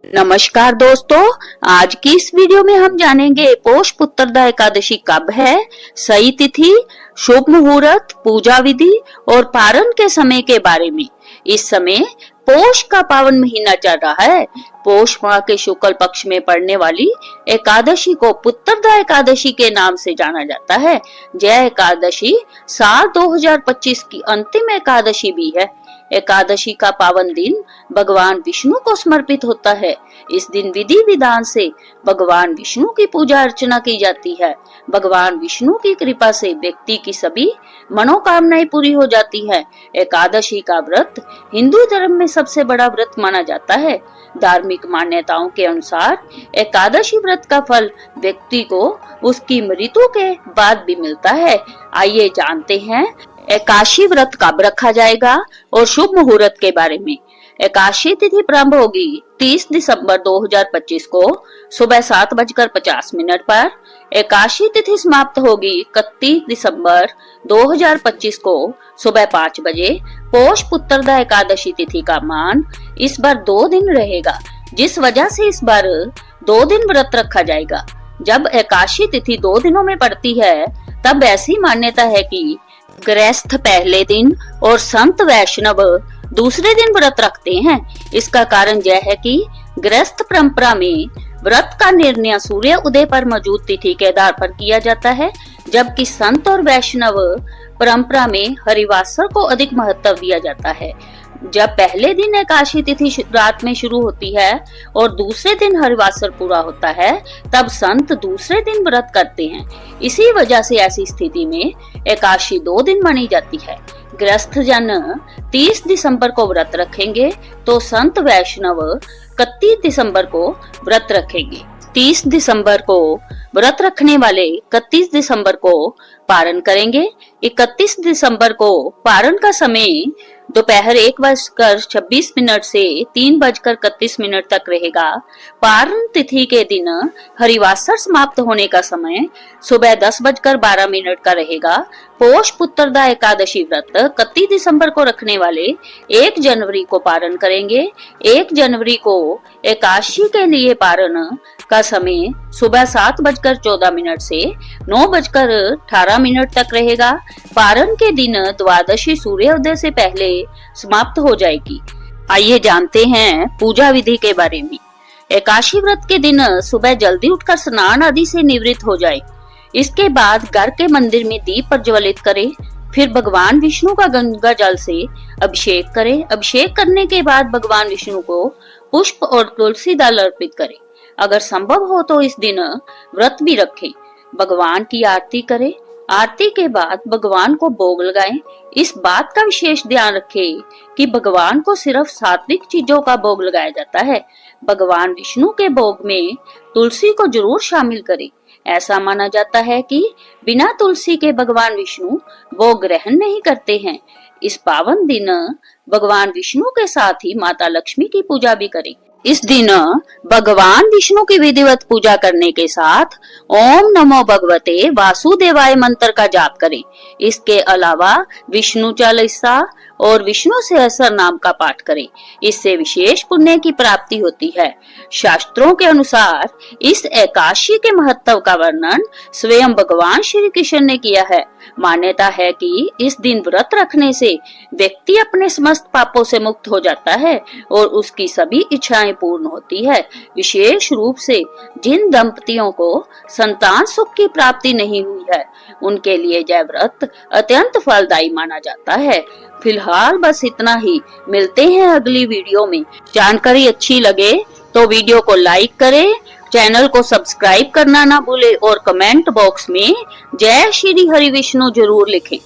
नमस्कार दोस्तों, आज की इस वीडियो में हम जानेंगे पोष पुत्रदा एकादशी कब है, सही तिथि, शुभ मुहूर्त, पूजा विधि और पारण के समय के बारे में। इस समय पोष का पावन महीना चल रहा है। पोष माह के शुक्ल पक्ष में पड़ने वाली एकादशी को पुत्रदा एकादशी के नाम से जाना जाता है। यह एकादशी साल 2025 की अंतिम एकादशी भी है। एकादशी का पावन दिन भगवान विष्णु को समर्पित होता है। इस दिन विधि विधान से भगवान विष्णु की पूजा अर्चना की जाती है। भगवान विष्णु की कृपा से व्यक्ति की सभी मनोकामनाएं पूरी हो जाती है। एकादशी का व्रत हिंदू धर्म में सबसे बड़ा व्रत माना जाता है। धार्मिक मान्यताओं के अनुसार एकादशी व्रत का फल व्यक्ति को उसकी मृत्यु के बाद भी मिलता है। आइए जानते हैं एकादशी व्रत कब रखा जाएगा और शुभ मुहूर्त के बारे में। एकादशी तिथि प्रारंभ होगी 30 दिसंबर 2025 को सुबह 7:50 पर। एकादशी तिथि समाप्त होगी 31 दिसंबर 2025 को सुबह 5 बजे। पोष पुत्रदा एकादशी तिथि का मान इस बार 2 दिन रहेगा, जिस वजह से इस बार 2 दिन व्रत रखा जाएगा। जब एकादशी तिथि 2 दिनों में पड़ती है, तब ऐसी मान्यता है कि गृहस्थ पहले दिन और संत वैष्णव दूसरे दिन व्रत रखते हैं। इसका कारण यह है कि गृहस्थ परंपरा में व्रत का निर्णय सूर्य उदय पर मौजूद तिथि के आधार पर किया जाता है, जबकि संत और वैष्णव परंपरा में हरिवासर को अधिक महत्व दिया जाता है। जब पहले दिन एकादशी तिथि रात में शुरू होती है और दूसरे दिन हरिवासर पूरा होता है, तब संत दूसरे दिन व्रत करते हैं। इसी वजह से ऐसी स्थिति में एकादशी 2 दिन मानी जाती है। गृहस्थ जन 30 दिसंबर को व्रत रखेंगे तो संत वैष्णव 31 दिसंबर को व्रत रखेंगे। 30 दिसंबर को व्रत रखने वाले 31 दिसंबर को पारण करेंगे। 31 दिसंबर को पारण का समय दोपहर 1:26 से 3:31 तक रहेगा। पारण तिथि के दिन हरिवासर समाप्त होने का समय सुबह 10:12 का रहेगा। पोष पुत्रदा एकादशी व्रत 31 दिसंबर को रखने वाले 1 जनवरी को पारण करेंगे। 1 जनवरी को एकादशी के लिए पारण का समय सुबह 7:14 से 9:18 तक रहेगा। पारण के दिन द्वादशी सूर्योदय से पहले समाप्त हो जाएगी। आइए जानते हैं पूजा विधि के बारे में। एकादशी व्रत के दिन सुबह जल्दी उठकर स्नान आदि से निवृत्त हो जाए। इसके बाद घर के मंदिर में दीप प्रज्वलित करें। फिर भगवान विष्णु का गंगा जल से अभिषेक करें। अभिषेक करने के बाद भगवान विष्णु को पुष्प और तुलसी दल अर्पित करें। अगर संभव हो तो इस दिन व्रत भी रखें। भगवान की आरती करें। आरती के बाद भगवान को भोग लगाएं। इस बात का विशेष ध्यान रखें कि भगवान को सिर्फ सात्विक चीजों का भोग लगाया जाता है। भगवान विष्णु के भोग में तुलसी को जरूर शामिल करें। ऐसा माना जाता है कि बिना तुलसी के भगवान विष्णु भोग ग्रहण नहीं करते हैं। इस पावन दिन भगवान विष्णु के साथ ही माता लक्ष्मी की पूजा भी करें। इस दिन भगवान विष्णु की विधिवत पूजा करने के साथ ओम नमो भगवते वासुदेवाय मंत्र का जाप करें। इसके अलावा विष्णु चालीसा और विष्णु सहस्त्र नाम का पाठ करें। इससे विशेष पुण्य की प्राप्ति होती है। शास्त्रों के अनुसार इस एकादशी के महत्व का वर्णन स्वयं भगवान श्री कृष्ण ने किया है। मान्यता है कि इस दिन व्रत रखने से व्यक्ति अपने समस्त पापों से मुक्त हो जाता है और उसकी सभी इच्छाएं पूर्ण होती है। विशेष रूप से जिन दंपतियों को संतान सुख की प्राप्ति नहीं हुई है, उनके लिए यह व्रत अत्यंत फलदायी माना जाता है। फिलहाल बस इतना ही। मिलते हैं अगली वीडियो में। जानकारी अच्छी लगे तो वीडियो को लाइक करें, चैनल को सब्सक्राइब करना ना भूले और कमेंट बॉक्स में जय श्री हरि विष्णु जरूर लिखें।